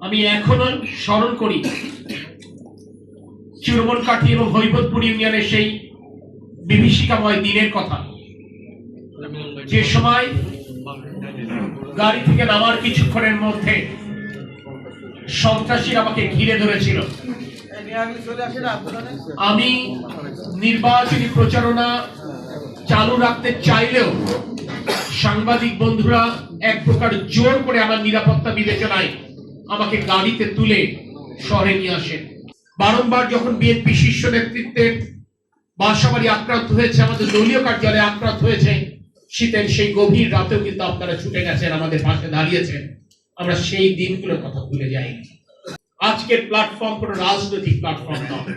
আমি এখনো স্মরণ করি চুরমনকাঠি এবং হৈবতপুর ইউনিয়নের সেই বিভীষিকাময় দিনের কথা, যে সময় গাড়ি থেকে নামার কিছুক্ষণের মধ্যে সন্ত্রাসীরা আমাকে ঘিরে ধরেছিল। আমি নির্বাচনী প্রচারণা চালু রাখতে চাইলেও সাংবাদিক বন্ধুরা এক প্রকার জোর করে আমার নিরাপত্তা বিবেচনায় আমাকে গাড়িতে তুলে শহরে নিয়ে আসেন। বারংবার যখন বিএনপি শীর্ষ নেতৃত্বের বাসাবাড়ি আক্রান্ত হয়েছে, আমাদের দলীয় কার্যালয়ে আক্রান্ত হয়েছে, শীতের সেই গভীর রাতেও কিন্তু আপনারা ছুটে গেছেন, আমাদের পাশে দাঁড়িয়েছেন। আমরা সেই দিনগুলোর কথা ভুলে যাই। আজকের প্ল্যাটফর্ম কোনো রাজনৈতিক প্ল্যাটফর্ম নয়।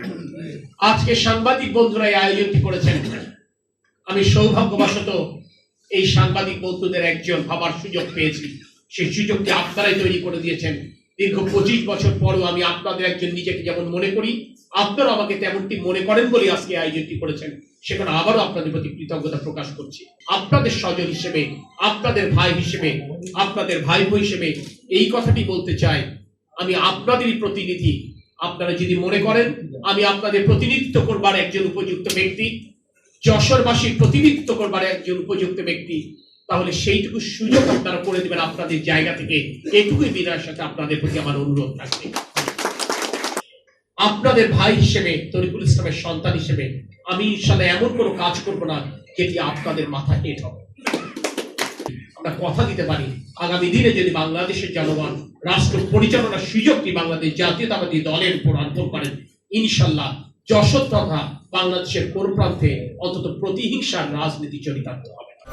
আজকে সাংবাদিক বন্ধুরা এই আয়োজনটি করেছেন। আমি সৌভাগ্যবশত এই সাংবাদিক বন্ধুদের একজন হবার সুযোগ পেয়েছি। সেই সুযোগটি আপনারাই তৈরি করে দিয়েছেন। দীর্ঘ 25 বছর পরও আমি আপনাদের একজন নিজেকে যেমন মনে করি, আপনারা আমাকে তেমনটি মনে করেন বলে আজকে আয়োজনটি করেছেন। সেখানে আবারও আপনাদের প্রতি কৃতজ্ঞতা প্রকাশ করছি। আপনাদের স্বজন হিসেবে, আপনাদের ভাই হিসেবে, আপনাদের ভাইপো হিসেবে এই কথাটি বলতে চাই, আমি আপনাদেরই প্রতিনিধি। আপনারা যদি মনে করেন আমি আপনাদের প্রতিনিধিত্ব করবার একজন উপযুক্ত ব্যক্তি, যশোরবাসীর প্রতিনিধিত্ব করবার একজন উপযুক্ত ব্যক্তি, তাহলে সেইটুকু সুযোগ আপনারা করে দিবেন আপনাদের জায়গা থেকে। এইটুকুই বিনয়ের সাথে আপনাদের প্রতি আমার অনুরোধ থাকবে। আপনাদের ভাই হিসেবে, তরিকুল ইসলামের সন্তান হিসেবে আমি ইনশাআল্লাহ এমন কোনো কাজ করব না যেটি আপনাদের মাথা হেট হবে। আমরা কথা দিতে পারি, আগামী দিনে যদি বাংলাদেশের জনগণ রাষ্ট্র পরিচালনার সুযোগটি বাংলাদেশ জাতীয়তাবাদী দলের উপর অর্পণ করেন, ইনশাআল্লাহ যশোর তথা বাংলাদেশের কোন প্রান্তে অন্তত প্রতিহিংসার রাজনীতি চরিতার্থ হবে না।